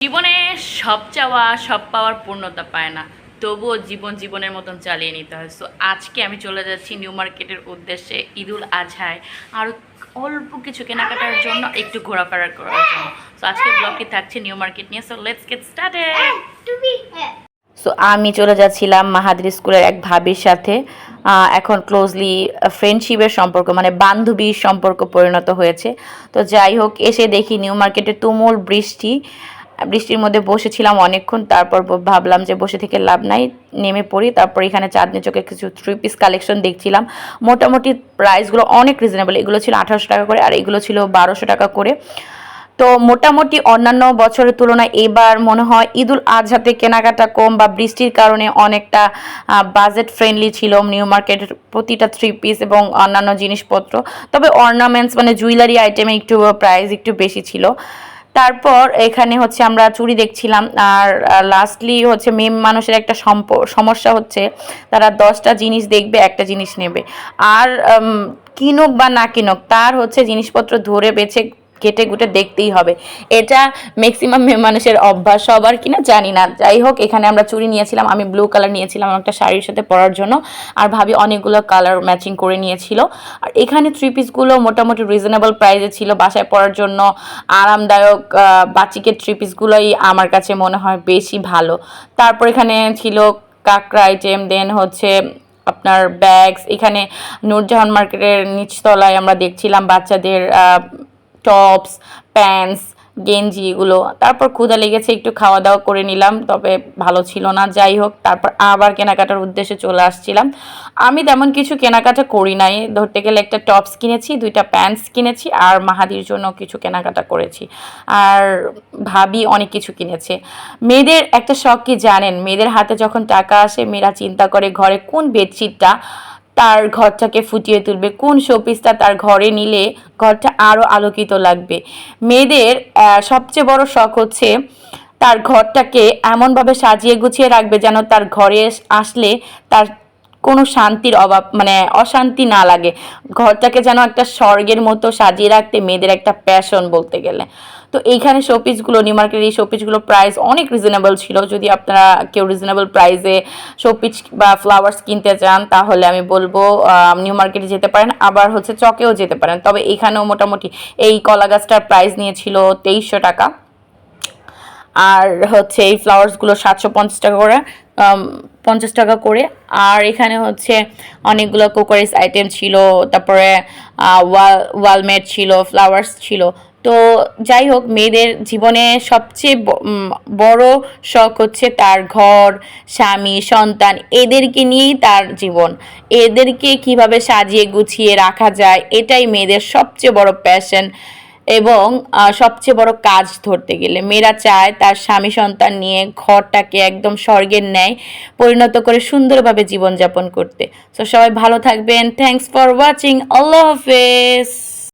জীবনে সব চাওয়া সব পাওয়ার পূর্ণতা পায় না, তবুও জীবনের মতন চালিয়ে নিতে হয়। সো আজকে আমি চলে যাচ্ছি নিউ মার্কেটের উদ্দেশ্যে ঈদুল আজহায় আর অল্প কিছু কেনাকাটার জন্য, একটু ঘোরাফেরা করার জন্য। সো আজকে ব্লগটি থাকছে নিউ মার্কেট নিয়ে। So let's get started. So আমি চলে যাচ্ছিলাম মাহাদির স্কুলের এক ভাবির সাথে। এখন ক্লোজলি ফ্রেন্ডশিপের সম্পর্ক, মানে বান্ধবীর সম্পর্ক পরিণত হয়েছে। তো যাই হোক, এসে দেখি নিউ মার্কেটে তুমুল বৃষ্টির মধ্যে বসেছিলাম অনেকক্ষণ। তারপর ভাবলাম যে বসে থেকে লাভ নাই, নেমে পড়ি। তারপর এখানে চাঁদনি চোখে কিছু 3 পিস কালেকশন দেখছিলাম। মোটামুটি প্রাইসগুলো অনেক রিজনেবল। এগুলো ছিল 1800 টাকা করে আর এগুলো ছিল 1200 টাকা করে। তো মোটামুটি অন্যান্য বছরের তুলনায় এবার মনে হয় ঈদুল আজহাতে কেনাকাটা কম, বা বৃষ্টির কারণে অনেকটা বাজেট ফ্রেন্ডলি ছিল নিউ মার্কেটের প্রতিটা 3 পিস এবং অন্যান্য জিনিসপত্র। তবে অর্নামেন্টস মানে জুয়েলারি আইটেমে একটু প্রাইস একটু বেশি ছিল। তারপর এখানে হচ্ছে আমরা চুড়ি দেখছিলাম। আর লাস্টলি হচ্ছে মেয়ে মানুষের একটা সমস্যা হচ্ছে, তারা 10টা জিনিস দেখবে, একটা জিনিস নেবে। আর কিনুক বা না কিনুক, তার হচ্ছে জিনিসপত্র ধরে বেছে কেটে কুটে দেখতেই হবে। এটা ম্যাক্সিমাম মেয়ে মানুষের অভ্যাস, সবার কিনা জানি না। যাই হোক, এখানে আমরা চুড়ি নিয়েছিলাম। আমি ব্লু কালার নিয়েছিলাম একটা শাড়ির সাথে পরার জন্য, আর ভাবি অনেকগুলো কালার ম্যাচিং করে নিয়েছিল। আর এখানে 3 পিসগুলো মোটামুটি রিজনেবল প্রাইসে ছিল, বাসায় পরার জন্য আরামদায়ক। বাচিকের 3 পিসগুলোই আমার কাছে মনে হয় বেশি ভালো। তারপর এখানে ছিল কাঁকড়া আইটেম, দেন হচ্ছে আপনার ব্যাগস। এখানে নূরজাহান মার্কেটের নিচতলায় আমরা দেখছিলাম বাচ্চাদের টপস, প্যান্টস, গেঞ্জি এগুলো। তারপর ক্ষুধা লেগেছে, একটু খাওয়া দাওয়া করে নিলাম, তবে ভালো ছিল না। যাই হোক, তারপর আবার কেনাকাটার উদ্দেশ্যে চলে আসছিলাম। আমি তেমন কিছু কেনাকাটা করি নাই, ধরতে গেলে একটা টপস কিনেছি, 2টা প্যান্টস কিনেছি, আর মাহাদির জন্য কিছু কেনাকাটা করেছি। আর ভাবি অনেক কিছু কিনেছে। মেয়েদের একটা শখ কি জানেন? মেয়েদের হাতে যখন টাকা আসে, মেয়েরা চিন্তা করে ঘরে কোন বেডশিটটা তার ঘরটাকে ফুটিয়ে তুলবে, কোন শোপিসটা তার ঘরে নিলে ঘরটা আরও আলোকিত লাগবে। মেয়েদের সবচেয়ে বড় শখ হচ্ছে তার ঘরটাকে এমনভাবে সাজিয়ে গুছিয়ে রাখবে যেন তার ঘরে আসলে তার কোনো শান্তির অভাব, মানে অশান্তি না লাগে। ঘরটাকে যেন একটা স্বর্গের মতো সাজিয়ে রাখতে মেয়েদের একটা প্যাশন বলতে গেলে। তো এইখানে শোপিসগুলো, নিউ মার্কেটের এই শোপিসগুলো প্রাইস অনেক রিজনেবল ছিল। যদি আপনারা কেউ রিজনেবল প্রাইসে শোপিস বা ফ্লাওয়ার্স কিনতে চান, তাহলে আমি বলবো নিউ মার্কেটে যেতে পারেন, আবার হচ্ছে চকেও যেতে পারেন। তবে এখানেও মোটামুটি এই কলা গাছটার প্রাইস নিয়েছিল 2300 টাকা। আর হচ্ছে এই ফ্লাওয়ার্সগুলো 750 টাকা করে, 50 টাকা করে। আর এখানে হচ্ছে অনেকগুলো কোকারিস আইটেম ছিল, তারপরে ওয়ালমেট ছিল, ফ্লাওয়ার্স ছিল। তো যাই হোক, মেয়েদের জীবনে সবচেয়ে বড় শখ হচ্ছে তার ঘর, স্বামী, সন্তান, এদেরকে নিয়েই তার জীবন। এদেরকে কিভাবে সাজিয়ে গুছিয়ে রাখা যায়, এটাই মেয়েদের সবচেয়ে বড় প্যাশন এবং সবচেয়ে বড় কাজ। ধরতে গেলে মেয়েরা চায় তার স্বামী সন্তান নিয়ে ঘরটাকে একদম স্বর্গের ন্যায় পরিণত করে সুন্দরভাবে জীবনযাপন করতে। সো সবাই ভালো থাকবেন। Thanks for watching. আল্লাহ হাফেজ।